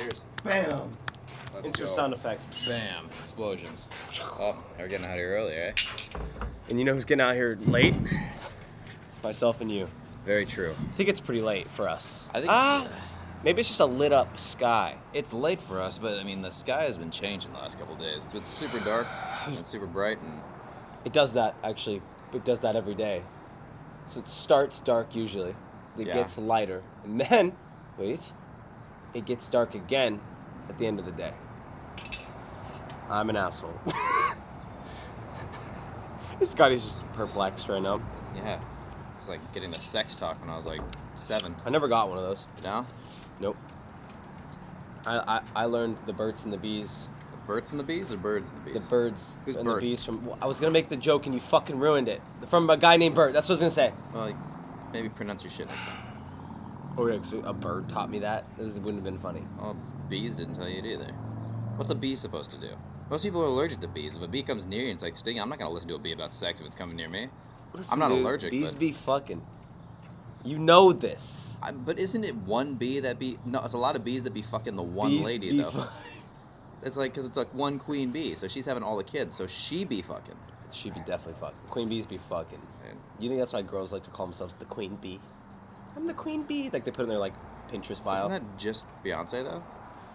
Cheers. Bam. Let's Intro go. sound effect. Bam. Explosions. Oh, they were getting out of here earlier, eh? And you know who's getting out here late? Myself and you. Very true. I think it's pretty late for us. I think Maybe it's just a lit up sky. it's late for us, but I mean, the sky has been changing the last couple of days. It's been super dark and super bright, and It does that actually. It does that every day. So it starts dark usually. It Yeah. gets lighter. And then, wait, it gets dark again at the end of the day. I'm an asshole. Scotty's just perplexed right now. yeah. It's like getting the sex talk when I was like 7. I never got one of those. No? Nope. I learned the birds and the bees. The birds and the bees or birds and the bees? The birds Who's and Bert? the bees from... I was going to make the joke and you fucking ruined it. From a guy named Bert. That's what I was going to say. Well, like, maybe pronounce your shit next time. Oh, yeah, 'cause a bird taught me that. This wouldn't have been funny. Well, bees didn't tell you it either. What's a bee supposed to do? Most people are allergic to bees. If a bee comes near you and it's like stinging, I'm not going to listen to a bee about sex if it's coming near me. Listen, I'm not dude, allergic, bees but... be fucking. You know this. But isn't it one bee that be... No, it's a lot of bees that be fucking the one Bees lady, be though. It's like, because it's like one queen bee, so she's having all the kids, so she be fucking. She'd be definitely fucking. Queen bees be fucking. And You think that's why girls like to call themselves the queen bee? I'm the queen bee. Like they put in their like Pinterest bio. isn't that just Beyonce, though?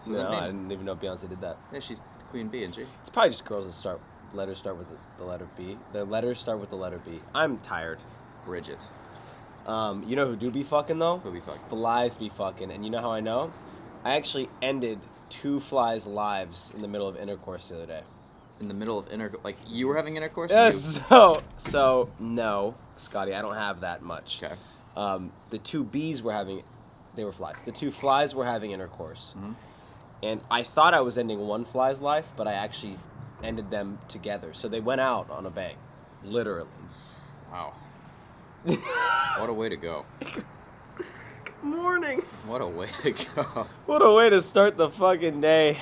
So does No, that mean- I didn't even know Beyonce did that. Yeah, she's the queen bee, isn't she? It's probably just girls that letters start with the letter B. The letters start with the letter B. I'm tired. Bridget. You know who do be fucking though? Who be fucking? Flies be fucking. And you know how I know? I actually ended 2 flies' lives in the middle of intercourse the other day. In the middle of like, you were having intercourse? Yes. So no, Scotty, I don't have that much. Okay. The 2 bees were having, they were flies. The 2 flies were having intercourse. Mhm. And I thought I was ending one fly's life, but I actually ended them together. So they went out on a bang. Literally. Wow. What a way to go. Good morning. What a way to go. What a way to start the fucking day.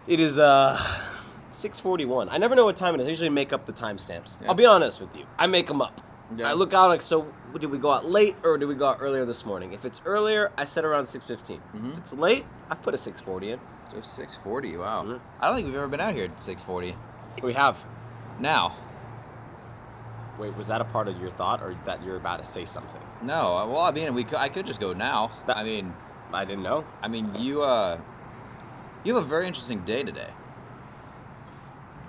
It is 6:41. I never know what time it is. I usually make up the timestamps. Yeah. I'll be honest with you. I make them up. Yeah. I look out like, so did we go out late or did we go out earlier this morning? If it's earlier, I set around 6:15. Mhm. If it's late, I've put a 6:40 in. So 6:40, wow. Mhm. I don't think we've ever been out here at 6:40. We have. Now. Wait, was that a part of your thought or that you're about to say something? No, well, I mean, I could just go now. That- I mean, you have a very interesting day today.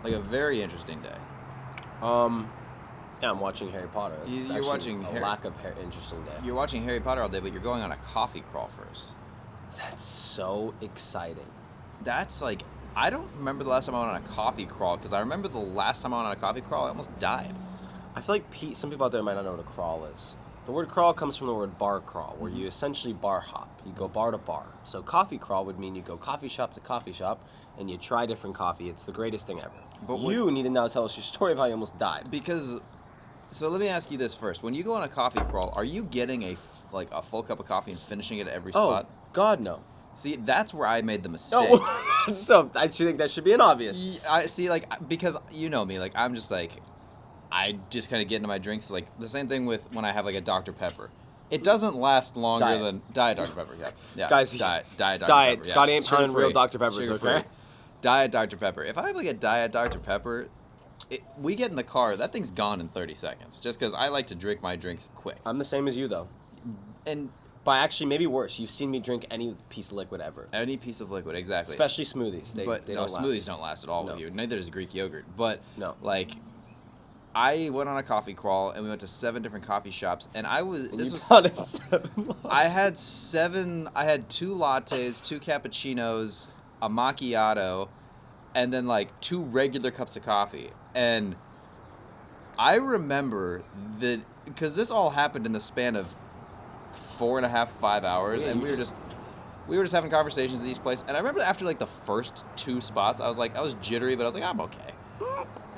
Like a very interesting day. Yeah, I'm watching Harry Potter. That's You're actually watching a Harry- lack of interesting day. You're watching Harry Potter all day, but you're going on a coffee crawl first. That's so exciting. That's like, I don't remember the last time I went on a coffee crawl, because I remember the last time I went on a coffee crawl, I almost died. I feel like some people out there might not know what a crawl is. The word crawl comes from the word bar crawl, where Mm-hmm. you essentially bar hop. You go bar to bar. So coffee crawl would mean you go coffee shop to coffee shop, and you try different coffee. It's the greatest thing ever. But You need to now tell us your story of how you almost died. Because, so let me ask you this first. When you go on a coffee crawl, are you getting a full cup of coffee and finishing it at every spot? Oh, God, no. See, that's where I made the mistake. Oh, so I should think that should be an obvious. I see, like, because you know me, like, I'm just like, I just kind of get into my drinks. Like, the same thing with when I have, like, a Dr. Pepper. It doesn't last longer Diet. than... Diet Dr. Pepper, yeah. Yeah. Guys, Diet Dr. diet. Pepper, yeah. Scotty ain't pounding real Sugar-free. Dr. Peppers, Sugar-free. okay? Diet Dr. Pepper. If I have, like, a Diet Dr. Pepper, we get in the car, that thing's gone in 30 seconds. Just because I like to drink my drinks quick. I'm the same as you, though. And But actually, maybe worse. You've seen me drink any piece of liquid ever. any piece of liquid, exactly. Especially smoothies. They But no, don't smoothies last. don't last at all No. with you. Neither does Greek yogurt. But No. like, I went on a coffee crawl and we went to 7 different coffee shops, and And this you was counted 7 I had 2 lattes, 2 cappuccinos, a macchiato, and then like 2 regular cups of coffee. And I remember that because this all happened in the span of 4.5, 5 hours, Yeah, and you we were just having conversations at each place. And I remember after like the first 2 spots, I was jittery, but I was like, I'm okay.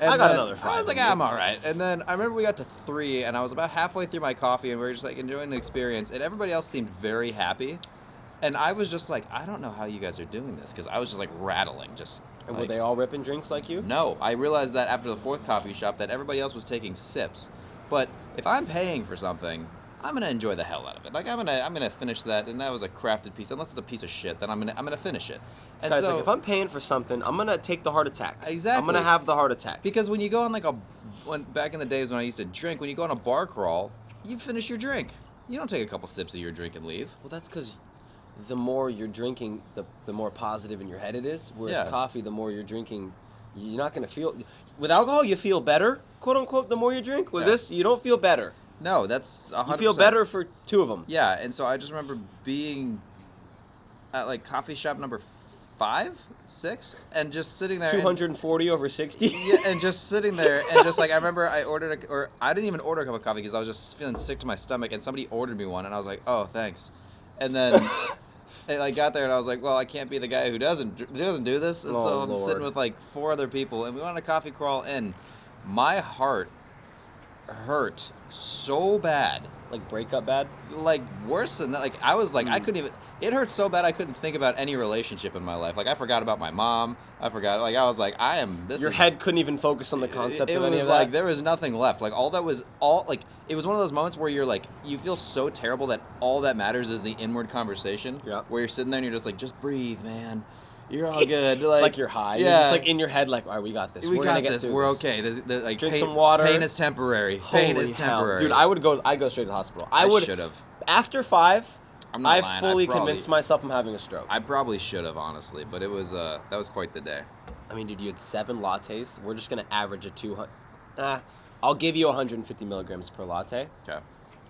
And I got then another 5 I was like, in me. I'm all right. And then I remember we got to 3, and I was about halfway through my coffee, and we were just like enjoying the experience. And everybody else seemed very happy, and I was just like, I don't know how you guys are doing this, because I was just like rattling, just. And like, were they all ripping drinks like you? No, I realized that after the 4th coffee shop that everybody else was taking sips. But if I'm paying for something, I'm gonna enjoy the hell out of it. Like I'm gonna finish that, and that was a crafted piece. Unless it's a piece of shit, then I'm gonna finish it. This guy's like, if I'm paying for something, I'm gonna take the heart attack. Exactly. I'm gonna have the heart attack. Because when you go on like back in the days when I used to drink, when you go on a bar crawl, you finish your drink. You don't take a couple sips of your drink and leave. Well, that's because the more you're drinking, the more positive in your head it is. Whereas coffee, the more you're drinking, you're not gonna feel. With alcohol, you feel better, quote unquote. The more you drink. With this, you don't feel better. No, that's 100%. You feel better for 2 of them. Yeah, and so I just remember being at like coffee shop number 5, 6, and just sitting there. 240 over 60. Yeah, and just sitting there, and just like I remember, I didn't even order a cup of coffee because I was just feeling sick to my stomach, and somebody ordered me one, and I was like, oh, thanks, and then. And I got there and I was like, well, I can't be the guy who doesn't do this, and so I'm sitting with like 4 other people, and we went on a coffee crawl, and my heart hurt so bad. Like breakup bad? Like worse than that. Like I was like I couldn't even. It hurt so bad I couldn't think about any relationship in my life. Like I forgot about my mom. I forgot. Like I was like I am. Your head couldn't even focus on the concept of any of that. It was like there was nothing left. Like all that was like it was one of those moments where you're like you feel so terrible that all that matters is the inward conversation. Yeah. Where you're sitting there and you're just like just breathe, man. You're all good. Like, it's like you're high. Yeah. You're just like in your head, like, all right, we got this. We're got this. We're okay. Like, drink some water. Pain is temporary. Pain is temporary. Dude, I'd go straight to the hospital. I should have. After 5, I fully convinced myself I'm having a stroke. I probably should have, honestly, but it was that was quite the day. I mean, dude, you had 7 lattes. We're just gonna average a 200. I'll give you 150 milligrams per latte. Okay.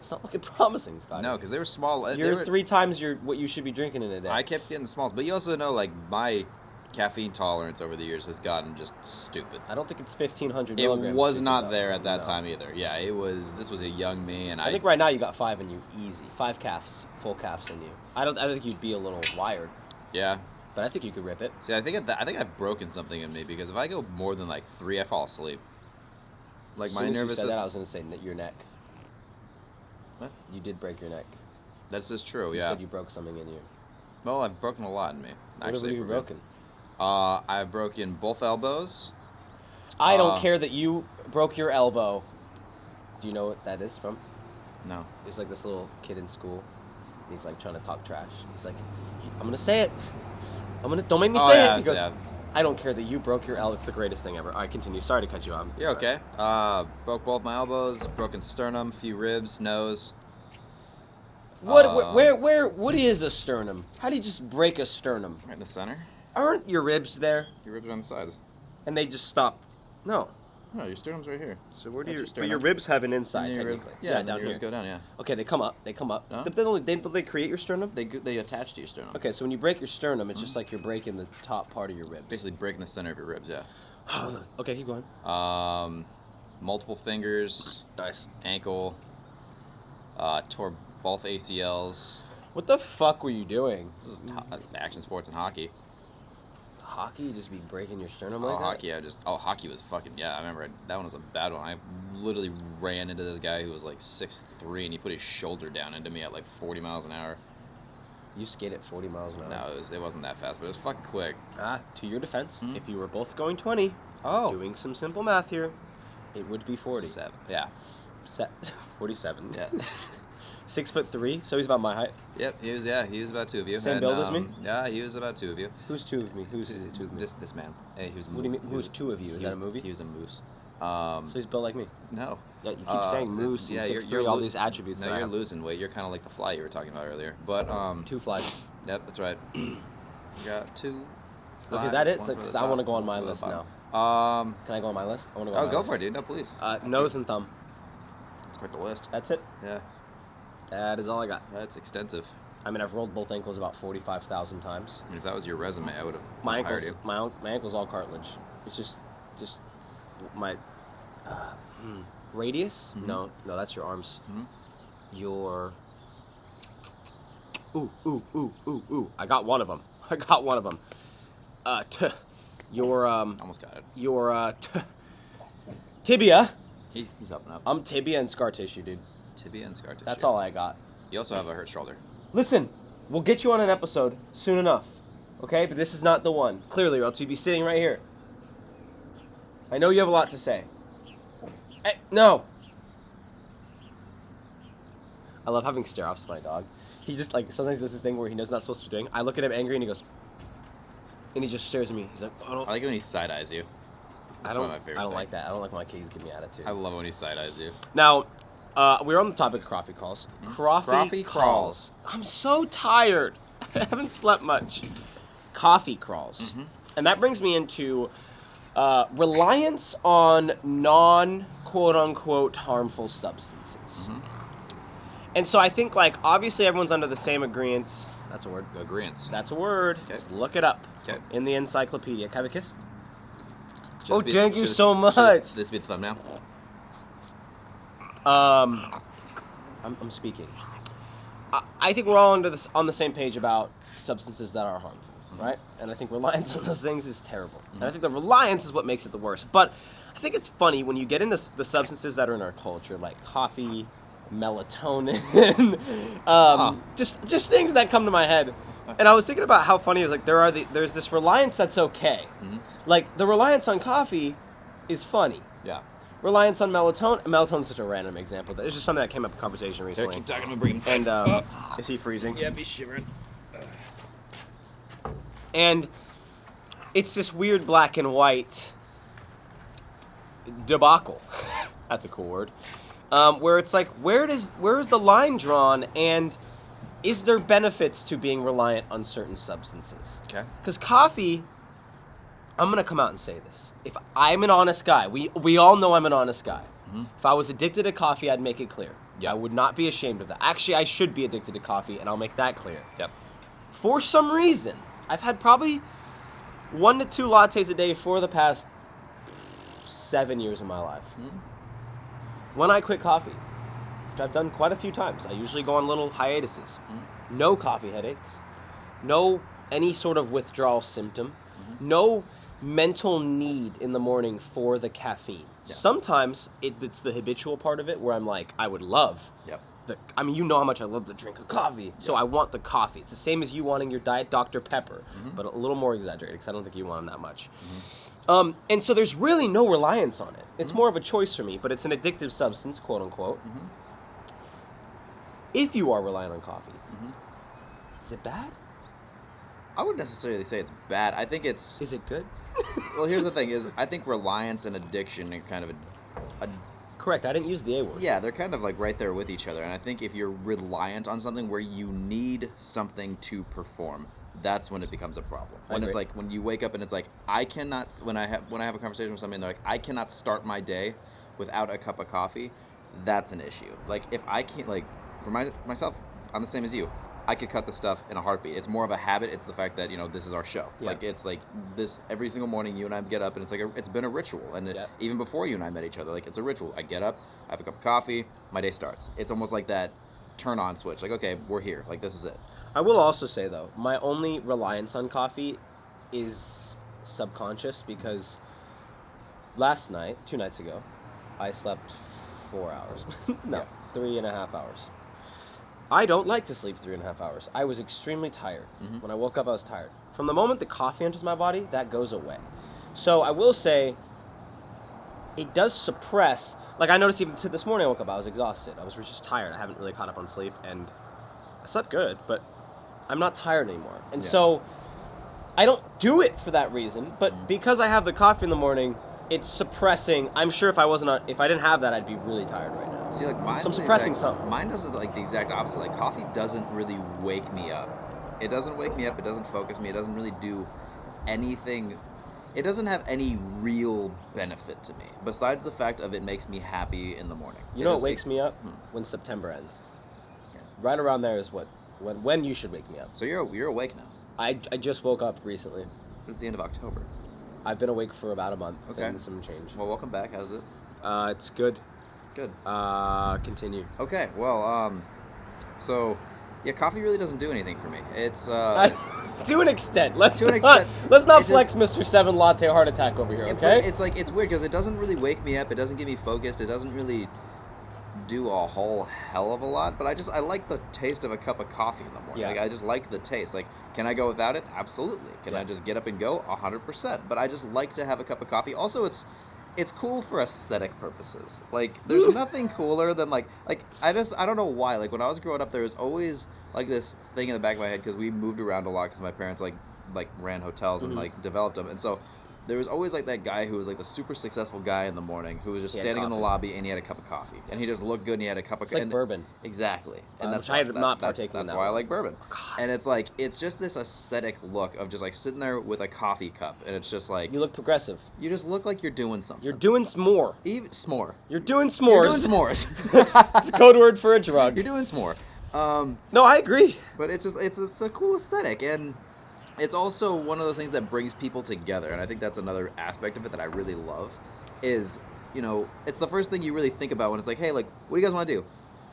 It's not looking promising, Scott. No, because they were small. You're 3 times what you should be drinking in a day. I kept getting smalls, but you also know, like, my caffeine tolerance over the years has gotten just stupid. I don't think it's 1,500 milligrams. It was not there at that time either. Yeah, it was. This was a young me, and I think right now you got 5 in you, easy. 5 calves, full calves in you. I think you'd be a little wired. Yeah. But I think you could rip it. See, I think I've broken something in me because if I go more than like 3, I fall asleep. Like my nervous system. I was going to say your neck. What? You did break your neck. That's just true. Yeah. You said you broke something in you. Well, I've broken a lot in me. What have you broken? I've broken both elbows. I don't care that you broke your elbow. Do you know what that is from? No. There's like this little kid in school. And he's like trying to talk trash. He's like, I'm gonna say it. Don't make me say it. He goes, I don't care that you broke your elbow. It's the greatest thing ever. All right, continue. Sorry to cut you off. You're okay. Broke both my elbows. Broken sternum. Few ribs. Nose. What is a sternum? How do you just break a sternum? Right in the center. Aren't your ribs there? Your ribs are on the sides. And they just stop. No. No, your sternum's right here. So where do your ribs have an inside? Yeah, down here. Go down. Yeah. Okay, they come up. Huh? Don't they create your sternum? They attach to your sternum. Okay, so when you break your sternum, it's just like you're breaking the top part of your ribs. Basically breaking the center of your ribs. Yeah. Okay, keep going. Multiple fingers. Nice. Ankle. Tore both ACLs. What the fuck were you doing? This is action sports and hockey. Hockey, you just be breaking your sternum like that? Hockey was fucking, yeah, I remember that one was a bad one. I literally ran into this guy who was like 6'3", and he put his shoulder down into me at like 40 miles an hour. You skate at 40 miles an hour? No, it wasn't that fast, but it was fucking quick. To your defense, if you were both going 20, doing some simple math here, it would be 40. 47. Yeah. 6'3", so he's about my height. Yep, he was about 2 of you. Same build as me? Yeah, he was about 2 of you. Who's 2 of me? Who's 2 of me? This man. Hey, he was. What do you mean? Who's 2 of you? Is that a movie? He was a moose. So he's built like me. No. Yeah, you keep saying moose and 6'3", all these attributes. No, you're losing weight. You're kind of like the fly you were talking about earlier. But 2 flies. Yep, that's right. You got 2 flies. Okay, that is because I want to go on my list now. Can I go on my list? I want to go. On my list. For it, dude. No, please. Nose and thumb. That's quite the list. That's it. Yeah. That is all I got. That's extensive. I mean, I've rolled both ankles about 45,000 times. I mean, if that was your resume, I would have hired you. My ankle's all cartilage. It's just my radius. Mm-hmm. No, that's your arms. Mm-hmm. Your ooh. I got one of them. Your almost got it. Your tibia. He's up and up. I'm tibia and scar tissue, dude. Tibia and scar tissue. That's all I got. You also have a hurt shoulder. Listen, we'll get you on an episode soon enough, okay? But this is not the one. Clearly, or else you'd be sitting right here. I know you have a lot to say. Hey, no. I love having stare-offs with my dog. He just, like, sometimes does this thing where he knows not supposed to be doing. I look at him angry, and he goes... And he just stares at me. He's like, I like it when he side-eyes you. That's one of my favorite I don't things. like that. I don't like when my kids give me attitude. I love it when he side-eyes you. Now, we're on the topic of coffee crawls. Coffee crawls. I'm so tired. I haven't slept much. Coffee crawls. Mm-hmm. And that brings me into reliance on non-quote-unquote harmful substances. Mm-hmm. And so I think, like, obviously everyone's under the same agreeance. That's a word. Agreeance. That's a word. Okay. Let's look it up. Okay. In the encyclopedia. Can I have a kiss? Should Thank you so much. Should this be the thumbnail? I'm speaking. I think we're all on the same page about substances that are harmful, right? And I think reliance on those things is terrible. And I think the reliance is what makes it the worst. But I think it's funny when you get into the substances that are in our culture, like coffee, melatonin, just things that come to my head. And I was thinking about how funny it is, like, there's this reliance that's okay. Mm-hmm. Like, the reliance on coffee is funny. Yeah. Reliance on melatonin's such a random example. It's just something that came up in conversation recently. Keep talking, I'm bringing him And is he freezing? Yeah, be shivering. And it's this weird black and white debacle. That's a cool word. Where it's like, where is the line drawn, and is there benefits to being reliant on certain substances? Okay. Because coffee, I'm gonna come out and say this. If I'm an honest guy, we all know I'm an honest guy. Mm-hmm. If I was addicted to coffee, I'd make it clear. Yeah. I would not be ashamed of that. Actually, I should be addicted to coffee, and I'll make that clear. Yep. For some reason, I've had probably 1 to 2 lattes a day for the past 7 years of my life. Mm-hmm. When I quit coffee, which I've done quite a few times, I usually go on little hiatuses. Mm-hmm. No coffee headaches, no any sort of withdrawal symptom, no mental need in the morning for the caffeine. Yeah. Sometimes it's the habitual part of it where I'm like, I would love you know how much I love to drink a coffee, so I want the coffee. It's the same as you wanting your Diet Dr. Pepper, but a little more exaggerated because I don't think you want them that much. And so there's really no reliance on it. It's more of a choice for me, but it's an addictive substance, quote unquote. If you are reliant on coffee, is it bad? I wouldn't necessarily say it's bad. I think it's... Is it good? Well, here's the thing, is I think reliance and addiction are kind of a Correct, I didn't use the A word. yeah, they're kind of like right there with each other. And I think if you're reliant on something where you need something to perform, that's when it becomes a problem. When it's like, when you wake up and it's like, I cannot, when I have a conversation with somebody and they're like, I cannot start my day without a cup of coffee, that's an issue. Like, if I can't, like, for myself, I'm the same as you. I could cut the stuff in a heartbeat. It's more of a habit. It's the fact that, this is our show. Yeah. Like, it's like this, every single morning you and I get up and it's like, it's been a ritual. And even before you and I met each other, like, it's a ritual. I get up, I have a cup of coffee, my day starts. It's almost like that turn on switch. Like, okay, we're here. Like, this is it. I will also say, though, my only reliance on coffee is subconscious because last night, 2 nights ago, I slept 4 hours. 3.5 hours. I don't like to sleep 3.5 hours. I was extremely tired. When I woke up, I was tired. From the moment the coffee enters my body, that goes away. So I will say, it does suppress. Like, I noticed even this morning I woke up, I was exhausted. I was just tired. I haven't really caught up on sleep, and I slept good, but I'm not tired anymore. And so I don't do it for that reason, but because I have the coffee in the morning, it's suppressing. I'm sure if I didn't have that, I'd be really tired right now. See, like, so I'm suppressing something. Mine does like the exact opposite. Like, coffee doesn't really wake me up. It doesn't wake me up. It doesn't focus me. It doesn't really do anything. It doesn't have any real benefit to me besides the fact of it makes me happy in the morning. You know what wakes me up? When September ends. Yeah. Right around there is when you should wake me up. So you're awake now. I just woke up recently. It's the end of October. I've been awake for about a month. Okay. And some change. Well, welcome back. How's it? It's good. Good. Continue. Okay. Well, so yeah, coffee really doesn't do anything for me. It's to an extent. Let's not flex Mr. 7 latte heart attack over here, okay? It's like, it's weird because it doesn't really wake me up. It doesn't get me focused. It doesn't really do a whole hell of a lot, but I like the taste of a cup of coffee in the morning. Yeah. Like, I just like the taste. Like, can I go without it? Absolutely. Can I just get up and go? 100%. But I just like to have a cup of coffee. Also, it's cool for aesthetic purposes. Like, there's nothing cooler than like I don't know why. Like, when I was growing up, there was always like this thing in the back of my head because we moved around a lot because my parents like ran hotels and like developed them, and so there was always like that guy who was like the super successful guy in the morning who was just standing in the lobby and he had a cup of coffee and he just looked good and he had a cup of coffee. It's like bourbon. Exactly. And that's why I did not partake in that. That's why I like bourbon. Oh, and it's like it's just this aesthetic look of just like sitting there with a coffee cup and it's just like you look progressive. You just look like you're doing something. You're doing s'more. Even s'more. You're doing s'mores. You're doing s'mores. It's a code word for a drug. You're doing s'more. No, I agree. But it's just it's a cool aesthetic, and it's also one of those things that brings people together, and I think that's another aspect of it that I really love. Is it's the first thing you really think about when it's like, hey, like, what do you guys want to do?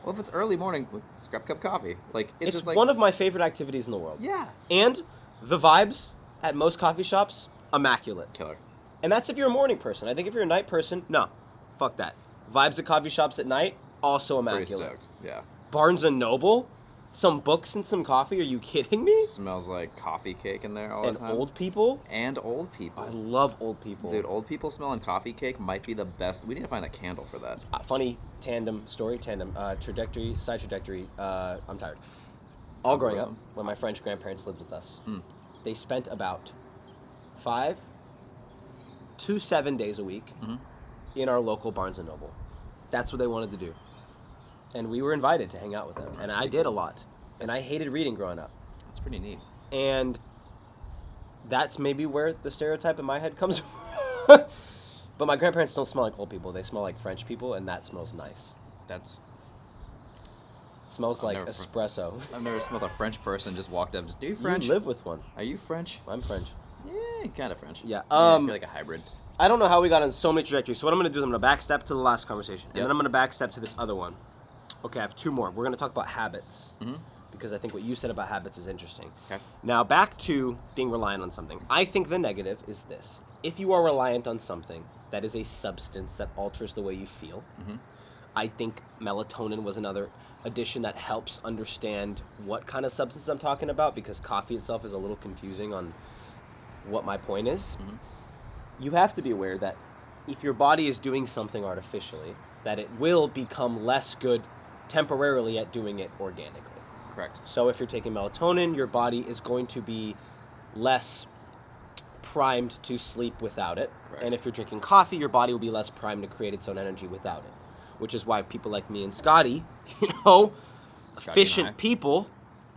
Well, if it's early morning, let's grab a cup of coffee. Like it's just like one of my favorite activities in the world. Yeah. And the vibes at most coffee shops, immaculate. Killer. And that's if you're a morning person. I think if you're a night person, no, fuck that. Vibes at coffee shops at night, also immaculate. Pretty stoked. Yeah. Barnes and Noble, some books and some coffee. Are you kidding me? Smells like coffee cake in there all the time. And old people. And old people. I love old people. Dude, old people smelling coffee cake might be the best. We need to find a candle for that. Funny side trajectory. I'm tired. All growing up, when my French grandparents lived with us, they spent about 5 to 7 days a week in our local Barnes and Noble. That's what they wanted to do. And we were invited to hang out with them. And I did a lot. And I hated reading growing up. That's pretty neat. And that's maybe where the stereotype in my head comes from. But my grandparents don't smell like old people. They smell like French people, and that smells nice. It smells like espresso. I've never smelled a French person just walked up. Are you French? You live with one. Are you French? I'm French. Yeah, kind of French. Yeah. You're like a hybrid. I don't know how we got on so many trajectories. So what I'm going to do is I'm going to backstep to the last conversation. And then I'm going to backstep to this other one. Okay, I have 2 more. We're going to talk about habits. Because I think what you said about habits is interesting. Okay. Now, back to being reliant on something. I think the negative is this. If you are reliant on something that is a substance that alters the way you feel, I think melatonin was another addition that helps understand what kind of substance I'm talking about, because coffee itself is a little confusing on what my point is. You have to be aware that if your body is doing something artificially, that it will become less good temporarily at doing it organically. Correct. So if you're taking melatonin, your body is going to be less primed to sleep without it. Correct. And if you're drinking coffee, your body will be less primed to create its own energy without it. Which is why people like me and Scotty, efficient people.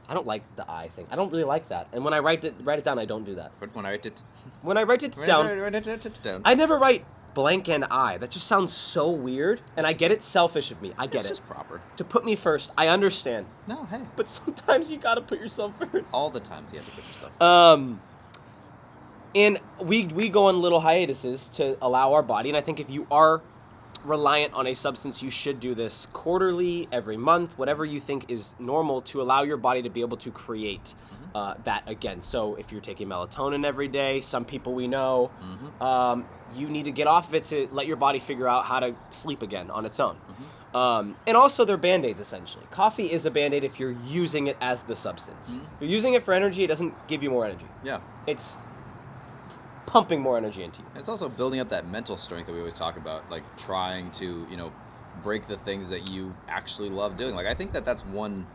I don't like the I thing. I don't really like that. And when I write it down, I don't do that. When I write it down, I never write blank and I. That just sounds so weird. And I get it's selfish of me. I get it. It's just proper. To put me first, I understand. No, hey. But sometimes you gotta put yourself first. All the times you have to put yourself first. And we go on little hiatuses to allow our body. And I think if you are reliant on a substance, you should do this quarterly, every month, whatever you think is normal, to allow your body to be able to create that again. So if you're taking melatonin every day, some people we know, you need to get off of it to let your body figure out how to sleep again on its own. And also they're Band-Aids, essentially. Coffee is a Band-Aid if you're using it as the substance. If you're using it for energy, it doesn't give you more energy. Yeah. It's pumping more energy into you. And it's also building up that mental strength that we always talk about, like trying to, break the things that you actually love doing. Like, I think that that's one.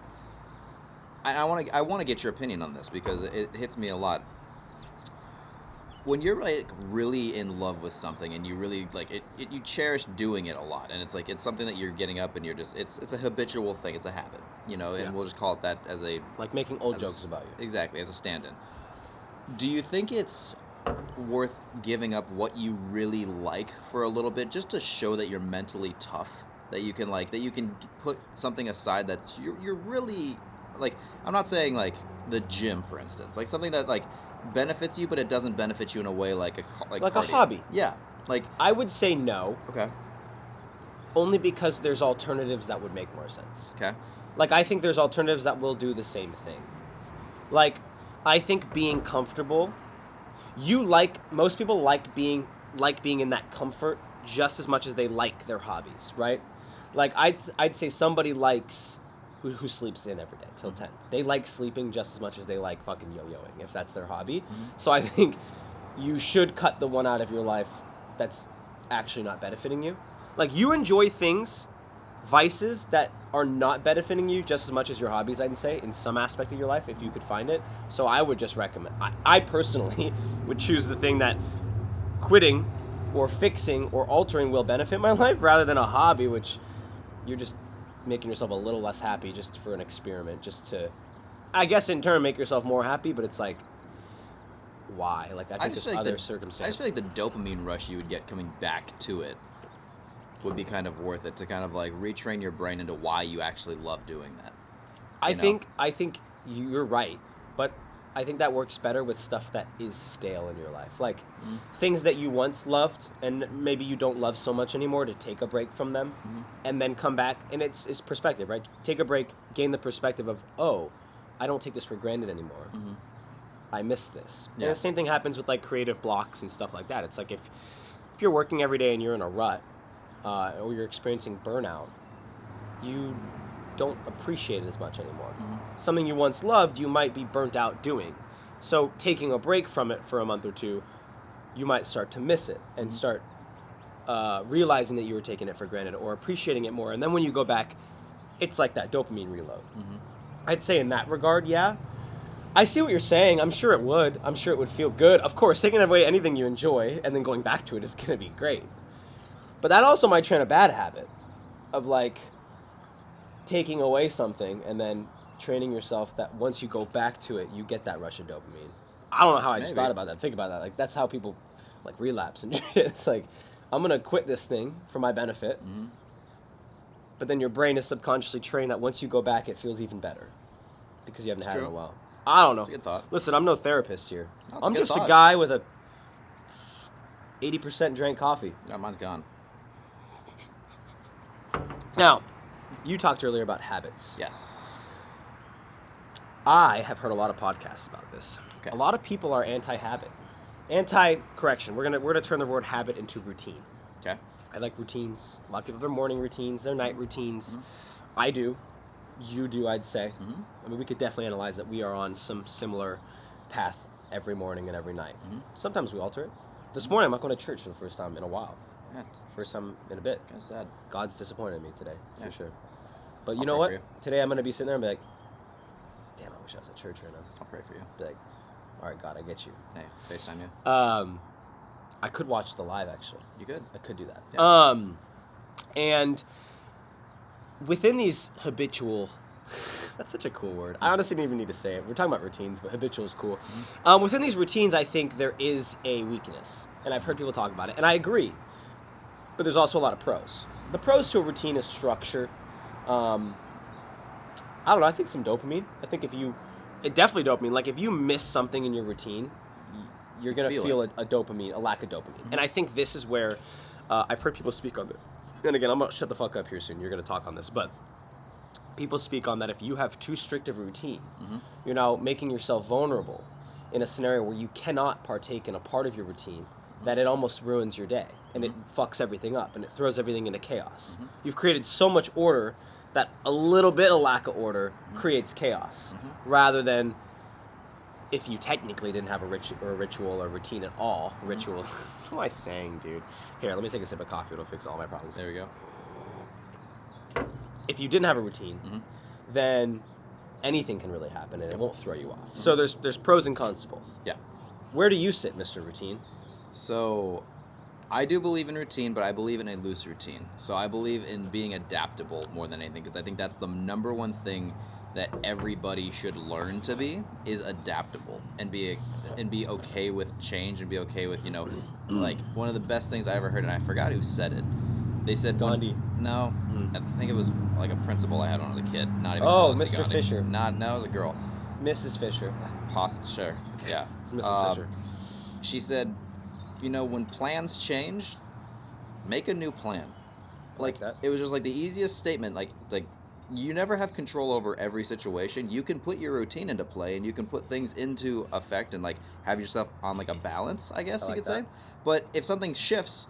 I want to get your opinion on this because it hits me a lot. When you're like really in love with something and you really like it, you cherish doing it a lot, and it's like it's something that you're getting up and you're just it's a habitual thing, it's a habit, and we'll just call it that as a like making old jokes about you. Exactly, as a stand-in. Do you think it's worth giving up what you really like for a little bit just to show that you're mentally tough, that you can put something aside that's you're really like, I'm not saying like the gym, for instance, like something that like benefits you but it doesn't benefit you in a way like a hobby. Yeah, like I would say no. Okay. Only because there's alternatives that would make more sense. Okay. Like I think there's alternatives that will do the same thing. Like I think being comfortable, most people like being in that comfort just as much as they like their hobbies, right? Like I'd say somebody likes who sleeps in every day till 10. They like sleeping just as much as they like fucking yo-yoing, if that's their hobby. So I think you should cut the one out of your life that's actually not benefiting you. Like, you enjoy vices that are not benefiting you just as much as your hobbies, I'd say, in some aspect of your life, if you could find it. So I would just recommend, I personally would choose the thing that quitting or fixing or altering will benefit my life, rather than a hobby, which you're just making yourself a little less happy just for an experiment, just to, I guess, in turn make yourself more happy. But it's like, why? Like, I think there's other circumstances. I just feel like the dopamine rush you would get coming back to it would be kind of worth it, to kind of like retrain your brain into why you actually love doing that. I think you're right, but I think that works better with stuff that is stale in your life. Like, things that you once loved and maybe you don't love so much anymore, to take a break from them and then come back. And it's perspective, right? Take a break, gain the perspective of, oh, I don't take this for granted anymore. I miss this. Yeah. And the same thing happens with like creative blocks and stuff like that. It's like if you're working every day and you're in a rut, or you're experiencing burnout, you don't appreciate it as much anymore. Something you once loved, you might be burnt out doing. So taking a break from it for a month or two, you might start to miss it and start realizing that you were taking it for granted or appreciating it more. And then when you go back, it's like that dopamine reload. I'd say in that regard, yeah. I see what you're saying. I'm sure it would. I'm sure it would feel good. Of course, taking away anything you enjoy and then going back to it is going to be great. But that also might train a bad habit of like taking away something and then training yourself that once you go back to it, you get that rush of dopamine. I don't know how I just thought about that. Think about that. Like, that's how people like relapse and shit. It's like, I'm going to quit this thing for my benefit. But then your brain is subconsciously trained that once you go back, it feels even better because you haven't had it in a while. I don't know. That's a good thought. Listen, I'm no therapist here. No, I'm just a guy with a 80% drank coffee. No, mine's gone. Now, you talked earlier about habits. Yes. I have heard a lot of podcasts about this. Okay. A lot of people are anti-habit. Correction. We're gonna turn the word habit into routine. Okay. I like routines. A lot of people have their morning routines, their night routines. I do. You do, I'd say. I mean, we could definitely analyze that we are on some similar path every morning and every night. Sometimes we alter it. This morning, I'm not going to church for the first time in a while. Yeah, first time in a bit. Kind of sad. God's disappointed in me today, for sure. But I'll you know what? you. Today I'm going to be sitting there and be like, damn, I wish I was at church right now. I'll pray for you. Be like, all right, God, I get you. Hey, FaceTime you. I could watch the live, actually. You could. I could do that. Yeah. And within these habitual... That's such a cool word. I honestly didn't even need to say it. We're talking about routines, but habitual is cool. Within these routines, I think there is a weakness. And I've heard people talk about it. And I agree. But there's also a lot of pros. The pros to a routine is structure. I don't know. I think some dopamine. I think definitely dopamine. Like, if you miss something in your routine, you're going to feel a lack of dopamine. And I think this is where I've heard people speak on it. And again, I'm going to shut the fuck up here soon. You're going to talk on this. But people speak on that if you have too strict of a routine, you're now making yourself vulnerable in a scenario where you cannot partake in a part of your routine, that it almost ruins your day. And it fucks everything up. And it throws everything into chaos. You've created so much order that a little bit of lack of order creates chaos. Rather than if you technically didn't have a ritual or routine at all. Ritual. What am I saying, dude? Here, let me take a sip of coffee. It'll fix all my problems. There we go. If you didn't have a routine, then anything can really happen and it won't throw you off. So there's pros and cons to both. Yeah. Where do you sit, Mr. Routine? So, I do believe in routine, but I believe in a loose routine. So I believe in being adaptable more than anything, because I think that's the number one thing that everybody should learn to be, is adaptable and be okay with change and be okay with, like, one of the best things I ever heard, and I forgot who said it. They said Gandhi. No, I think it was like a principal I had when I was a kid. Not even. Oh, Mr. Gandhi. Fisher. No, it was a girl. Mrs. Fisher. Sure. Okay. Yeah. It's Mrs. Fisher. She said, when plans change, make a new plan. Like that. It was just like the easiest statement. Like you never have control over every situation. You can put your routine into play and you can put things into effect and like have yourself on like a balance, I guess you could say. But if something shifts,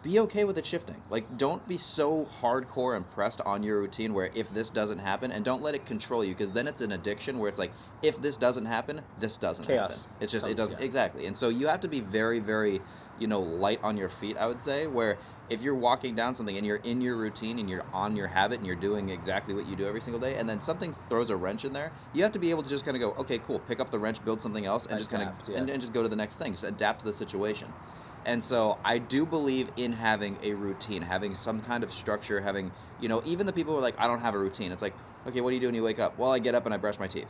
be okay with it shifting. Like, don't be so hardcore and pressed on your routine where if this doesn't happen, and don't let it control you, because then it's an addiction where it's like, if this doesn't happen, this doesn't happen. It's just, it doesn't, exactly. And so you have to be very, very, light on your feet, I would say, where if you're walking down something and you're in your routine and you're on your habit and you're doing exactly what you do every single day, and then something throws a wrench in there, you have to be able to just kind of go, okay, cool, pick up the wrench, build something else, and just kind of and just go to the next thing, just adapt to the situation. And so I do believe in having a routine, having some kind of structure, having, even the people who are like, I don't have a routine. It's like, okay, what do you do when you wake up? Well, I get up and I brush my teeth.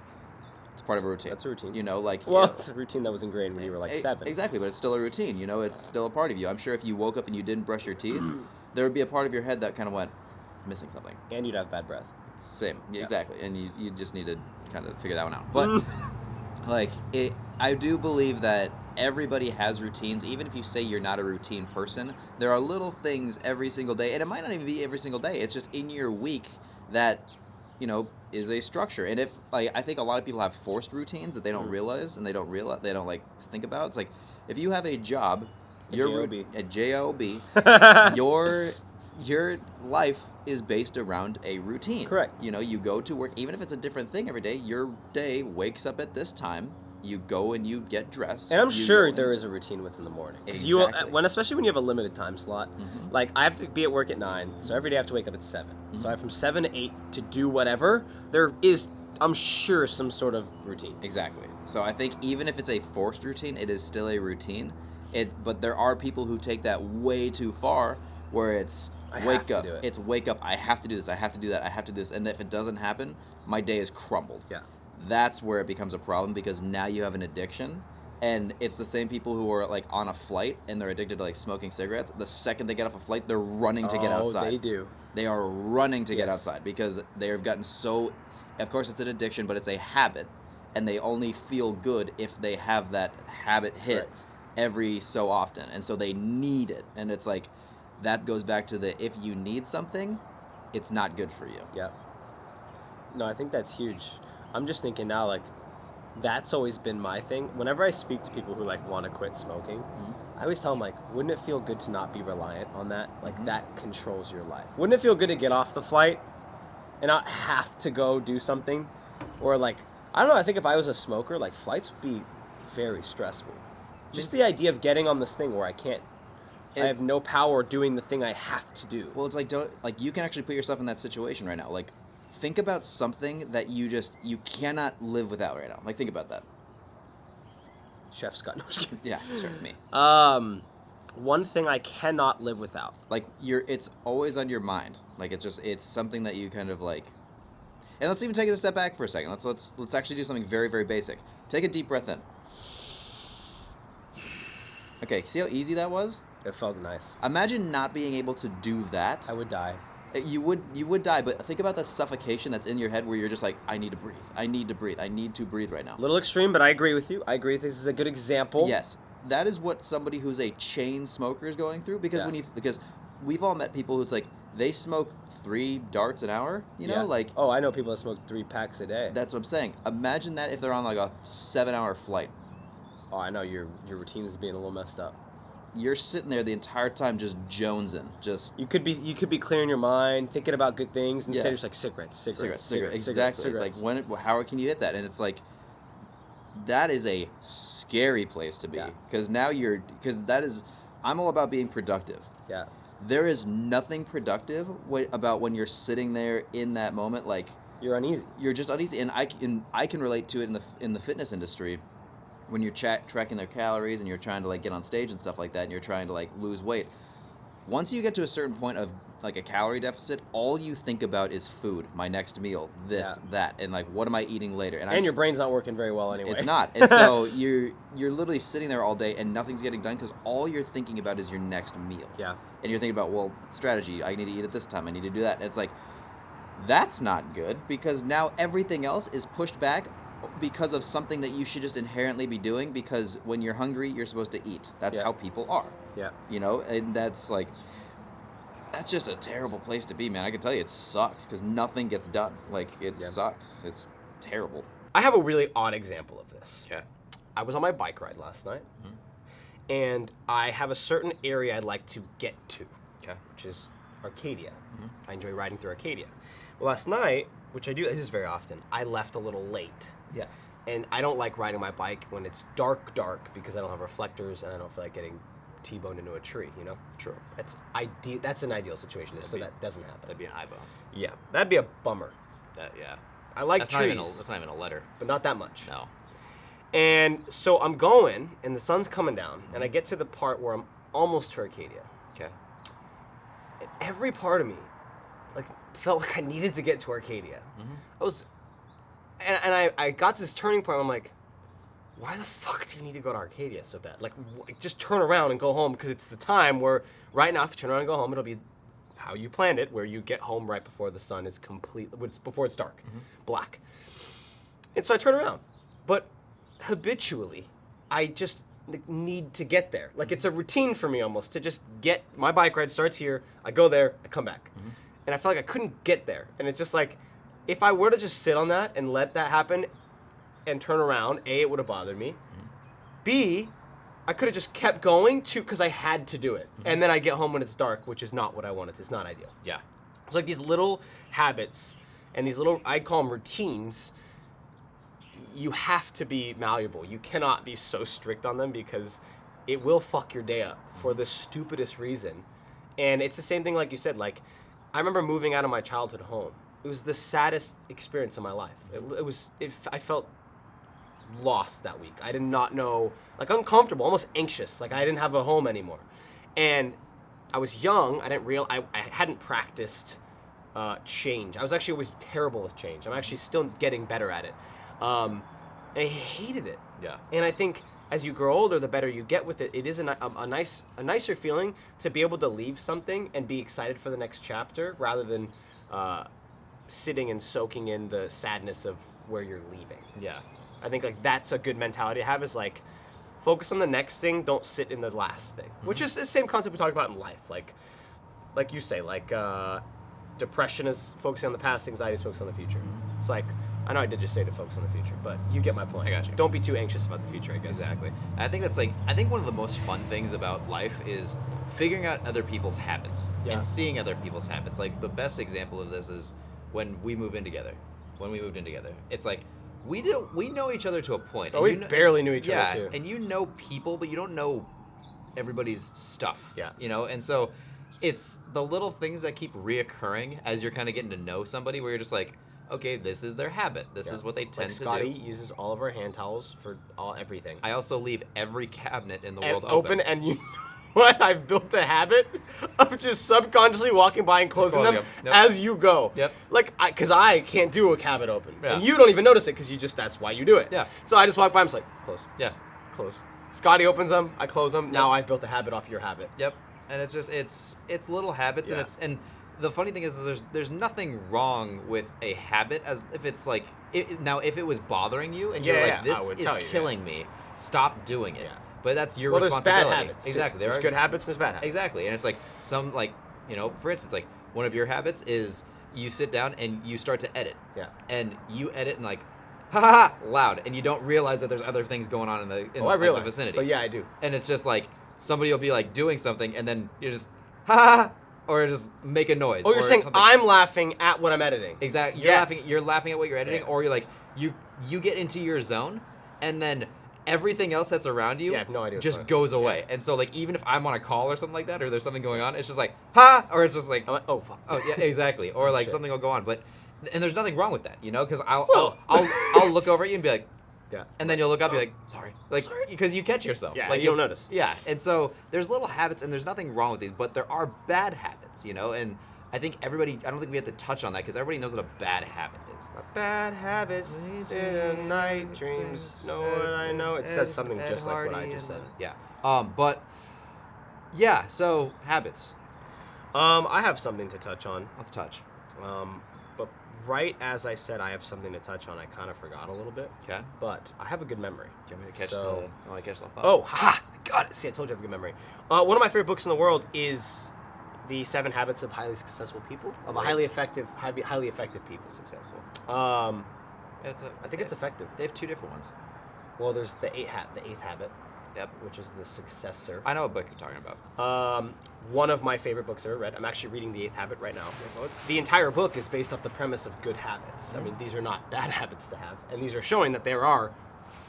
It's part of a routine. That's a routine. It's a routine that was ingrained when you were like 7. Exactly, but it's still a routine. It's still a part of you. I'm sure if you woke up and you didn't brush your teeth, there would be a part of your head that kind of went, missing something. And you'd have bad breath. Same, exactly. And you just need to kind of figure that one out. But, I do believe that everybody has routines. Even if you say you're not a routine person, there are little things every single day, and it might not even be every single day. It's just in your week that, is a structure. And if I think a lot of people have forced routines that they don't realize and they don't think about. It's like if you have a job, a job, your life is based around a routine. Correct. You go to work, even if it's a different thing every day. Your day wakes up at this time. You go and you get dressed. And I'm sure there is a routine within the morning. Exactly. Especially when you have a limited time slot. Like, I have to be at work at 9, so every day I have to wake up at 7. So I have from 7 to 8 to do whatever. There is, I'm sure, some sort of routine. Exactly. So I think even if it's a forced routine, it is still a routine. But there are people who take that way too far, where it's wake up. It's wake up. I have to do this. I have to do that. I have to do this. And if it doesn't happen, my day is crumbled. Yeah. That's where it becomes a problem, because now you have an addiction, and it's the same people who are like on a flight and they're addicted to like smoking cigarettes. The second they get off a flight, they're running to get outside. Oh, they do. They are running to get outside because they have gotten so. Of course, it's an addiction, but it's a habit, and they only feel good if they have that habit hit every so often, and so they need it. And it's like that goes back to if you need something, it's not good for you. Yeah. No, I think that's huge. I'm just thinking now, like, that's always been my thing. Whenever I speak to people who, like, want to quit smoking, I always tell them, like, wouldn't it feel good to not be reliant on that? Like, that controls your life. Wouldn't it feel good to get off the flight and not have to go do something? Or, like, I don't know, I think if I was a smoker, like, flights would be very stressful. Just the idea of getting on this thing where I have no power doing the thing I have to do. Well, it's like, you can actually put yourself in that situation right now. Like, think about something that you cannot live without right now. Like, think about that. Chef Scott. No, just kidding. Yeah, sure, me. One thing I cannot live without. Like, it's always on your mind. Like, it's something that you kind of like. And let's even take it a step back for a second. Let's actually do something very, very basic. Take a deep breath in. Okay, see how easy that was? It felt nice. Imagine not being able to do that. I would die. You would die, but think about the suffocation that's in your head where you're just like, I need to breathe. I need to breathe. I need to breathe right now. A little extreme, but I agree with you. I agree this is a good example. Yes. That is what somebody who's a chain smoker is going through, because because we've all met people who it's like they smoke 3 darts an hour, like. Oh, I know people that smoke 3 packs a day. That's what I'm saying. Imagine that if they're on like a 7-hour flight. Oh, I know your routine is being a little messed up. You're sitting there the entire time just jonesing. You could be clearing your mind, thinking about good things, instead of just like cigarettes. Exactly. Cigarettes. Like how can you hit that? And it's like that is a scary place to be, because now I'm all about being productive. Yeah. There is nothing productive about when you're sitting there in that moment. Like, you're uneasy. You're just uneasy, and I can relate to it in the fitness industry. When you're tracking their calories and you're trying to like get on stage and stuff like that, and you're trying to like lose weight, once you get to a certain point of like a calorie deficit, all you think about is food, my next meal, that, and like what am I eating later? And your brain's not working very well anyway. It's not, and so you're literally sitting there all day and nothing's getting done because all you're thinking about is your next meal. Yeah. And you're thinking about, well, strategy. I need to eat at this time. I need to do that. And it's like, that's not good, because now everything else is pushed back because of something that you should just inherently be doing, because when you're hungry, you're supposed to eat. That's how people are. Yeah. And that's just a terrible place to be, man. I can tell you it sucks because nothing gets done. Like, it sucks. It's terrible. I have a really odd example of this. Okay. I was on my bike ride last night, and I have a certain area I'd like to get to, which is Arcadia. I enjoy riding through Arcadia. Well, last night, which I do, this is very often, I left a little late. Yeah. And I don't like riding my bike when it's dark, because I don't have reflectors and I don't feel like getting T-bone into a tree, you know? True. That's an ideal situation, so that doesn't happen. That'd be an eye-bone. Yeah, that'd be a bummer. Yeah. I like That's trees. That's not even a letter. But not that much. No. And so I'm going, and the sun's coming down, and I get to the part where I'm almost to Arcadia. Okay. And every part of me, like, felt like I needed to get to Arcadia. I got to this turning point where I'm like, why the fuck do you need to go to Arcadia so bad? Like, just turn around and go home, because it's the time where, right now, if you turn around and go home, it'll be how you planned it, where you get home right before the sun is before it's dark, black. And so I turn around. But habitually, I just need to get there. Like, it's a routine for me almost to just get, my bike ride starts here, I go there, I come back. And I felt like I couldn't get there. And it's just like, if I were to just sit on that and let that happen and turn around, A, it would have bothered me. B, I could have just kept going because I had to do it. And then I get home when it's dark, which is not what I wanted. It's not ideal. Yeah. It's like these little habits and these little, I call them routines. You have to be malleable. You cannot be so strict on them because it will fuck your day up for the stupidest reason. And it's the same thing like you said. Like, I remember moving out of my childhood home. It was the saddest experience of my life. I felt lost that week. I did not know, like, uncomfortable, almost anxious. Like, I didn't have a home anymore. And I was young. I hadn't practiced change. I was actually always terrible with change. I'm actually still getting better at it. And I hated it. Yeah. And I think as you grow older, the better you get with it. It is a nicer feeling to be able to leave something and be excited for the next chapter rather than sitting and soaking in the sadness of where you're leaving. Yeah. I think like that's a good mentality to have, is like focus on the next thing, don't sit in the last thing. Which is the same concept we talk about in life. Like you say, like depression is focusing on the past, anxiety is focusing on the future. It's like, I know I did just say to focus on the future, but you get my point. I got you. Don't be too anxious about the future, I guess. Exactly. And I think one of the most fun things about life is figuring out other people's habits and seeing other people's habits. Like, the best example of this is when we moved in together. It's like we know each other to a point. Oh, we barely knew each other too. And you know people, but you don't know everybody's stuff. Yeah. You know, and so it's the little things that keep reoccurring as you're kind of getting to know somebody, where you're just like, okay, this is their habit. This is what they tend to do. Scotty uses all of our hand towels for everything. I also leave every cabinet in the world open. And you know what? I've built a habit of just subconsciously walking by and closing them as you go. Yep. Like, because I can't do a cabinet open. Yeah. And you don't even notice it because that's why you do it. Yeah. So I just walk by, I'm just like, close. Yeah. Close. Scotty opens them, I close them. Now I've built a habit off your habit. Yep. And it's just, it's little habits, and the funny thing is there's nothing wrong with a habit, as if it's like, now if it was bothering you and you're like, this is killing me, stop doing it. Yeah. But that's your responsibility. There's bad habits. Exactly. There's good habits and there's bad habits. Exactly. And it's like for instance, like one of your habits is you sit down and you start to edit. Yeah. And you edit and like, ha ha ha, loud, and you don't realize that there's other things going on in the vicinity. But yeah, I do. And it's just like somebody will be like doing something and then you're just ha ha ha, or just make a noise. Oh, you're saying something. I'm laughing at what I'm editing. Exactly. You're laughing at what you're editing, or you're like you get into your zone, and then everything else that's around you I have no idea just goes away. And so like even if I'm on a call or something like that, or there's something going on, it's just like ha, or it's just like, I'm like, oh fuck. Oh yeah, exactly. Or like something will go on, and there's nothing wrong with that, you know, because I'll look over at you and be like. Yeah. And then you'll look up and be like, sorry. Like, because you catch yourself. Yeah, like, you'll notice. Yeah. And so there's little habits, and there's nothing wrong with these, but there are bad habits, you know? And I think I don't think we have to touch on that, because everybody knows what a bad habit is. Bad habits in the night, dreams know what I know. It says something just like what I just said. Yeah. So habits. I have something to touch on. Let's touch. But right as I said I have something to touch on, I kind of forgot a little bit. Okay. But I have a good memory. Do you want me to catch the thought? Oh, haha! I got it. See, I told you I have a good memory. One of my favorite books in the world is The 7 Habits of Highly Successful People, of highly effective people. Successful. I think it's effective. They have 2 different ones. Well, there's the eighth habit. Yep. Which is the successor. I know what book you're talking about. One of my favorite books I've ever read. I'm actually reading The 8th Habit right now. The entire book is based off the premise of good habits. I mean, these are not bad habits to have, and these are showing that there are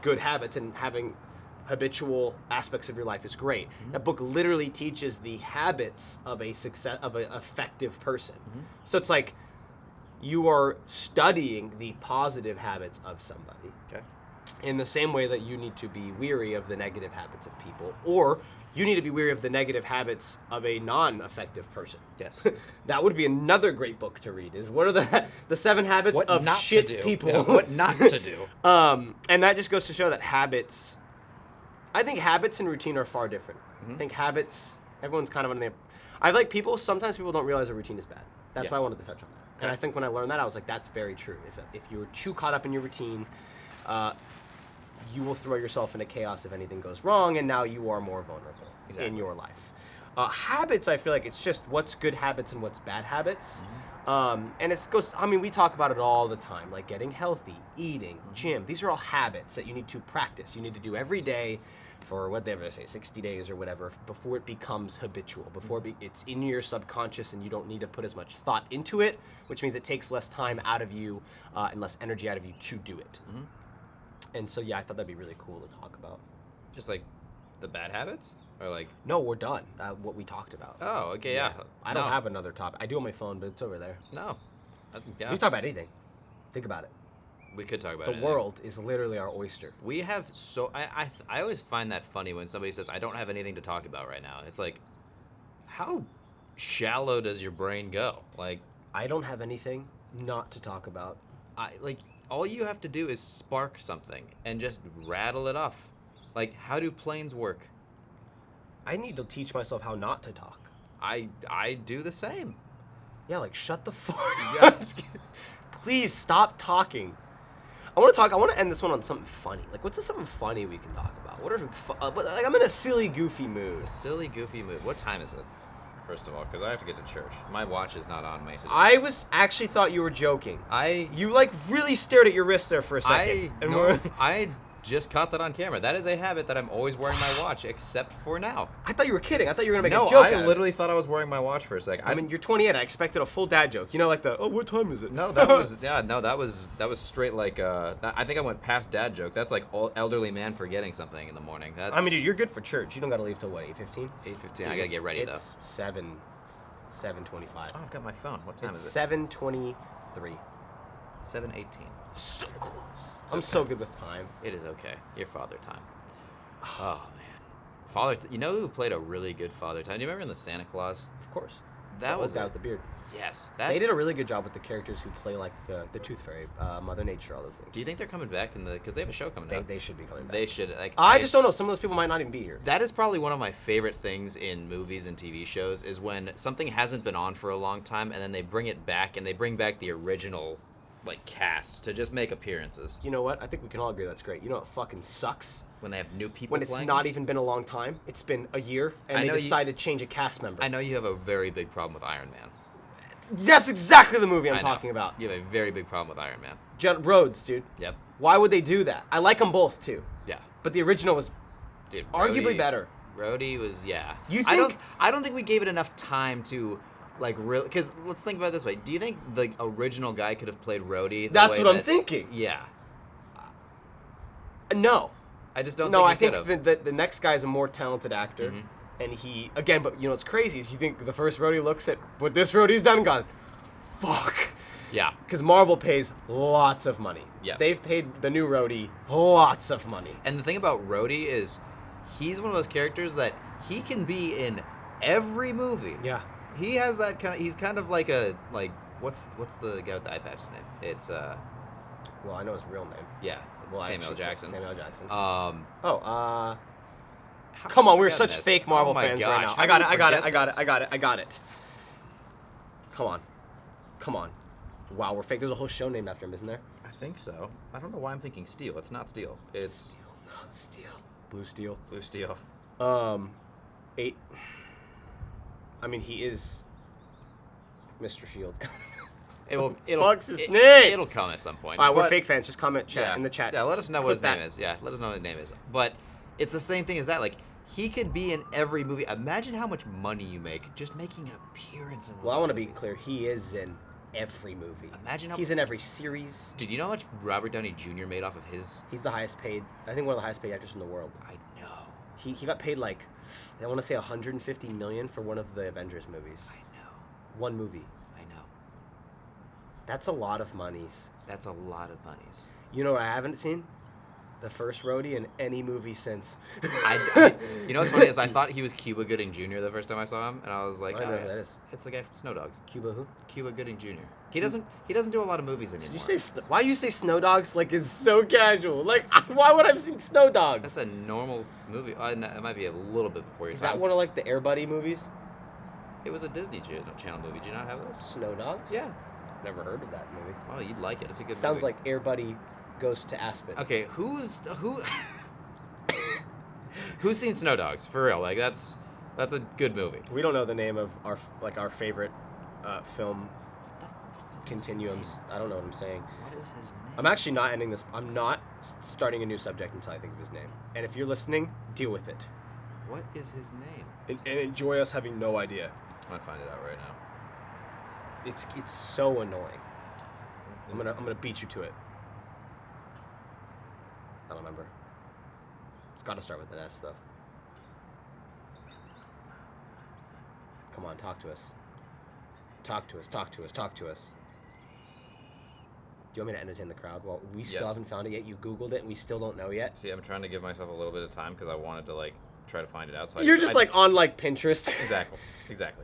good habits, and having habitual aspects of your life is great. That book literally teaches the habits of an effective person. So it's like you are studying the positive habits of somebody. Okay. In the same way that you need to be weary of the negative habits of people, or you need to be weary of the negative habits of a non-effective person. Yes. That would be another great book to read. Is what are the 7 habits What of not shit to do. people? Yeah, what not to do. And that just goes to show that habits. I think habits and routine are far different. I think habits. Everyone's kind of under the. I like people. Sometimes people don't realize a routine is bad. That's why I wanted to touch on that. And I think when I learned that, I was like, that's very true. If you're too caught up in your routine, you will throw yourself into chaos if anything goes wrong, and now you are more vulnerable in your life. Habits, I feel like it's just what's good habits and what's bad habits. And it goes, I mean, we talk about it all the time, like getting healthy, eating, gym. These are all habits that you need to practice. You need to do every day for what they ever say, 60 days or whatever, before it becomes habitual, before it's in your subconscious and you don't need to put as much thought into it, which means it takes less time out of you and less energy out of you to do it. And so, yeah, I thought that'd be really cool to talk about. Just like the bad habits? Or like... No, we're done. What we talked about. Oh, okay, yeah. I don't have another topic. I do on my phone, but it's over there. No. We can talk about anything. Think about it. We could talk about The world is literally our oyster. We have so... I always find that funny when somebody says, I don't have anything to talk about right now. It's like, how shallow does your brain go? Like... I don't have anything not to talk about. All you have to do is spark something and just rattle it off. Like, how do planes work? I need to teach myself how not to talk. I do the same. Yeah, like, shut the fuck up. Please stop talking. I want to end this one on something funny. Like, what's something funny we can talk about? What are like, I'm in a silly, goofy mood. A silly, goofy mood. What time is it? First of all, because I have to get to church. My watch is not on me today. I actually thought you were joking. You like really stared at your wrist there for a second. I just caught that on camera. That is a habit that I'm always wearing my watch, except for now. I thought you were kidding. I thought you were gonna make a joke. No, I literally thought I was wearing my watch for a second. I mean, you're 28. I expected a full dad joke. You know, like what time is it? No, that was straight like I think I went past dad joke. That's like elderly man forgetting something in the morning. I mean, dude, you're good for church. You don't gotta leave till what, 8:15? 8:15. I gotta get ready though. It's 7:25. Oh, I've got my phone. What time is it? 7:23. 7:18. So close. I'm so good with time. It is okay. Your father time. Oh man, you know who played a really good father time? Do you remember in the Santa Claus? Of course. That was the guy with the beard. Yes, they did a really good job with the characters who play like the Tooth Fairy, Mother Nature, all those things. Do you think they're coming back because they have a show coming out? They should be coming back. They should. Like, I just don't know. Some of those people might not even be here. That is probably one of my favorite things in movies and TV shows is when something hasn't been on for a long time and then they bring it back and they bring back the original cast to just make appearances. You know what? I think we can all agree that's great. You know what fucking sucks? When they have new people when it's playing? Not even been a long time. It's been a year, and they decide to change a cast member. I know you have a very big problem with Iron Man. That's exactly the movie I'm talking about. You have a very big problem with Iron Man. Rhodes, dude. Yep. Why would they do that? I like them both, too. Yeah. But the original was arguably better. Rhodey was, yeah. You think? I don't think we gave it enough time to... really, because let's think about it this way. Do you think the original guy could have played Rhodey? That's what I'm thinking. Yeah. No. I just don't. No, I think the next guy is a more talented actor, and he again. But you know what's crazy is you think the first Rhodey looks at what this Rhodey's done and gone, fuck. Yeah. Because Marvel pays lots of money. Yes. They've paid the new Rhodey lots of money. And the thing about Rhodey is, he's one of those characters that he can be in every movie. Yeah. He has that kind of. He's kind of like what's the guy with the eye patch's name? It's Well, I know his real name. Yeah. Samuel Jackson. Samuel Jackson. How come on, we're such this? fake Marvel oh my fans gosh. right now. How I got it. Come on. Wow, we're fake. There's a whole show named after him, isn't there? I think so. I don't know why I'm thinking Steel. It's not Steel. It's Steel, not Steel. Blue Steel. Blue Steel. 8. I mean, he is Mr. Shield. Fuck's his name? It'll come at some point. All right, we're fake fans. Just comment in the chat. Yeah, let us know what his name is. Yeah, let us know what his name is. But it's the same thing as that. Like, he could be in every movie. Imagine how much money you make just making an appearance in one. Well, I want to be clear. He is in every movie. Imagine how he's in every series. Did you know how much Robert Downey Jr. made off of his? He's the highest paid. I think one of the highest paid actors in the world. I know. He got paid like, I want to say 150 million for one of the Avengers movies. I know. One movie. I know. That's a lot of monies. That's a lot of monies. You know what I haven't seen? The first roadie in any movie since. You know what's funny is I thought he was Cuba Gooding Jr. the first time I saw him, and I was like, I know who that is. It's the guy from Snow Dogs. Cuba who? Cuba Gooding Jr. He doesn't do a lot of movies anymore. Did you say why do you say Snow Dogs like it's so casual? Like why would I have seen Snow Dogs? That's a normal movie. It might be a little bit before your Is time. that one of like the Air Buddy movies? It was a Disney Channel movie. Do you not have those? Snow Dogs? Yeah. Never heard of that movie. Oh, you'd like it. It's a good Sounds movie. like Air Buddy goes to Aspen. Okay, who's seen Snow Dogs? For real. Like that's a good movie. We don't know the name of our favorite film continuums. I don't know what I'm saying. What is his name? I'm actually not ending this. I'm not starting a new subject until I think of his name. And if you're listening, deal with it. What is his name? And enjoy us having no idea. I'm gonna find it out right now. It's so annoying. I'm gonna beat you to it. I don't remember. It's got to start with an S though. Come on, talk to us. Talk to us. Talk to us. Talk to us. Do you want me to entertain the crowd? Well, we still Yes. haven't found it yet. You Googled it, and we still don't know yet. See, I'm trying to give myself a little bit of time because I wanted to like try to find it out. So You're just like on like Pinterest. exactly.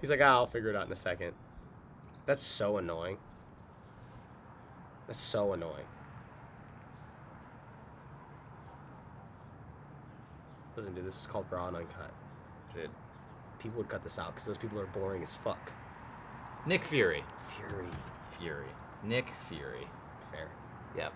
He's like, I'll figure it out in a second. That's so annoying. That's so annoying. Listen, dude, this is called Raw and Uncut. Dude. People would cut this out because those people are boring as fuck. Nick Fury. Fury. Fury. Nick Fury. Fair. Yep.